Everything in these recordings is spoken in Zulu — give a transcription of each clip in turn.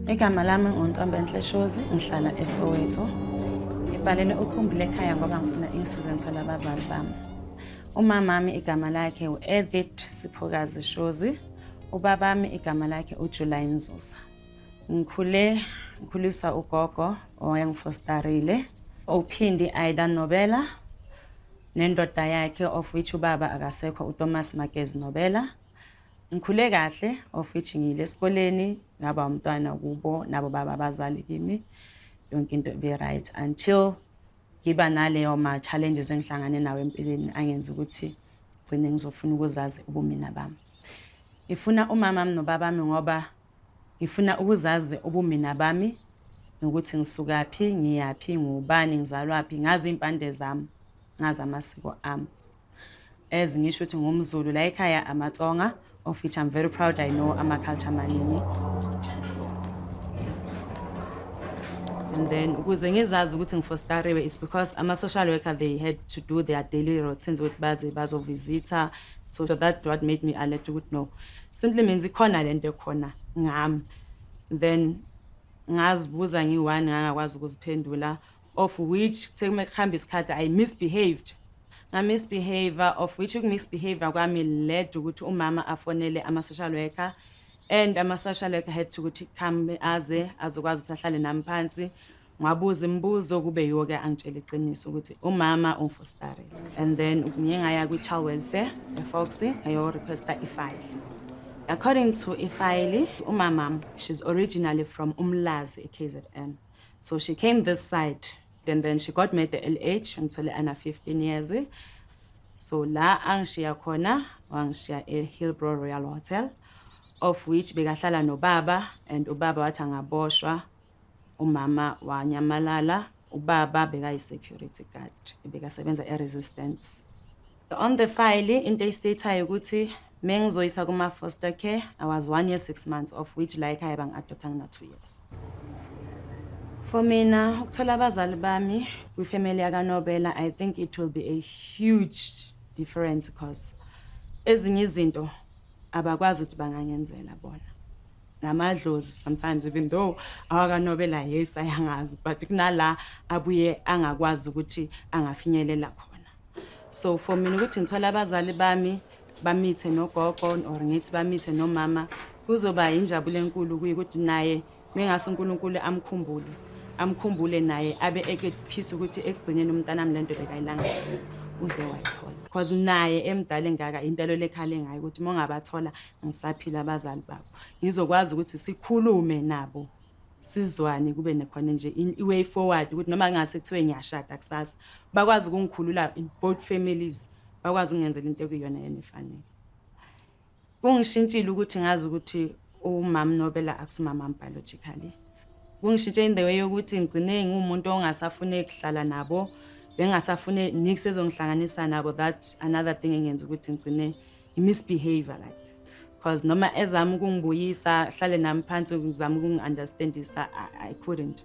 Igama lami nguNtombenhle Shozi, ngihlala eSoweto. Ngibhalele uKhumbul'ekhaya ngoba ngifuna ingisize ngithola abazali bami. Umamami igama lakhe u-Edith Siphokazi Shozi. Ubabami igama lakhe uJuly Nzuza. Ngikhuliswa ugogo owangifostarile, uPhindi Aida Nobela, nendoda yakhe of which ubaba akasekho uThomas Magezi Nobela. Ngikhule kahle of which ngiyile esikoleni, ngaba umntwana kubo nabo baba abazali kimi. Yonke into ibe right until ngiba naleyo challenges engihlangane nawo empilweni angenza ukuthi gcine ngizofuna ukuzazi ubumina bami. Ngifuna umamami nobabami ngoba ngifuna ukuzazi ubumina bami nokuthi ngisukaphi, ngiyaphi, ngubani, ngizalwaphi, ngazi impande zami, ngazi amasiko ami. Ngisho ukuthi ngumZulu la ekhaya amaTsonga, of which I'm very proud I know ama-culture maningi. And then ukuze ngizazi ukuthi ngifostariwe, it's because ama-social worker they had to do their daily routines with bazovizitha. So that's what made me alert ukuthi no, simply means ikhona lento ekhona ngami. Then ngazibuza ngi-1 ngangakwazi ukuziphendula, of which kuhamba isikhathi I misbehaved. Misbehavior of which misbehavior kwami led ukuthi umama afonele ama-social worker, and ama-social worker had to ukuthi come azokwazi ukuthi ahlale nami phansi ngabuza imibuzo kube yiwo-ke angitshela iqiniso ukuthi umama ungifostarile. And then ngiye ngaya kwi-child welfare eFoxy ngayo-requesta ifile. According to ifile, umamam, she's originally from Umlazi, KZN. So she came this side. And then she got made the LH until under 15 years. So la angishiya khona wangishiya eHillbrow Royal Hotel, of which bekahlala nobaba, and ubaba wathi angaboshwa, umama wanyamalala, ubaba bekayi-security guard, bekasebenza e-resistance. On the file into istate ukuthi mengizoyisa kuma-foster care, I was 1 year 6 months, of which la ekhaya bang-adopta ngina 2 years. For mina, ukuthola abazali bami kwifamily yakaNobela, I think it will be a huge difference because ezinye izinto abakwazi ukuthi bangangenzela bona. Namadlozi sometimes, even though awakaNobela yes ayangazi, but kunala abuye angakwazi ukuthi angafinyelela khona. So for mina ukuthi ngithola abazali bami bamithe nogogo or ngithi bamithe nomama, kuzoba injabulo enkulu kuyi ukuthi naye mengase uNkulunkulu amkhumbule naye abe ekephisa ukuthi ekugcineni umntanami lento bekayilangazelela uze wayithola, because naye emdala engaka intelo lekhale ngayo ukuthi mongabathola ngisaphila abazali babo ngizokwazi ukuthi sikhulume nabo sizwane kube nekhona nje i-way forward ukuthi noma ngase kuthiwe ngiyashada kusasa bakwazi ukungikhulula in both families, bakwazi ukungenzela into ekuyona yena efanele. Kungishintshile ukuthi ngazi ukuthi umama Nobela akusumama biologically. Kungishintshe in the way yokuthi ngigcine ngumuntu ongasafune ukuhlala nabo, bengasafune nikusezongihlanganisa nabo. That another thing engenza ukuthi ngigcine misbehavior like, because noma ezama ukungibuyisa hlale nami phansi ngizama ukungi-understandisa I couldn't.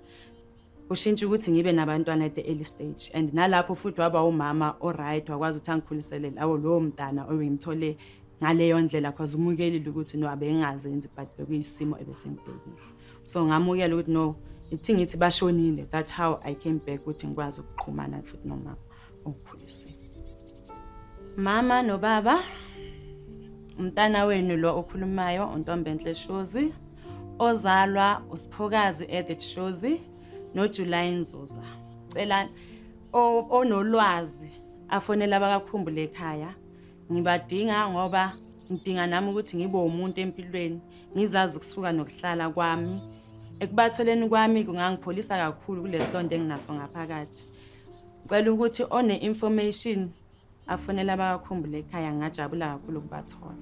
Kushintshe ukuthi ngibe nabantwana at the early stage, and nalapho futhi waba umama oright wakwazi ukuthi angikhulisele lawo lowo mntana obengithole ngaleyo ndlela, because umukelile ukuthi no abengazenzi but bekuyisimo ebesengibhekile. So ngamukela ukuthi no, ithi ngithi bashonile, that's how I came back ukuthi ngikwazi ukuqhumana futhi nomama ukukhulisile. Mama nobaba, umntana wenu lo okhulumayo uNtombenhle Shozi, ozalwa uSiphokazi Edith Shozi noJuly Nzuza. Cela onolwazi afonela bakaKhumbul'ekhaya. Ngibadinga ngoba ngidinga nami ukuthi ngibe umuntu empilweni, ngizazi ukusuka nokuhlala kwami. Ekubatholeni kwami kungangipholisa kakhulu kulesilonde enginaso ngaphakathi. Ngicela ukuthi one information afonela bakaKhumbul'ekhaya, ngajabula kakhulu ukubathola.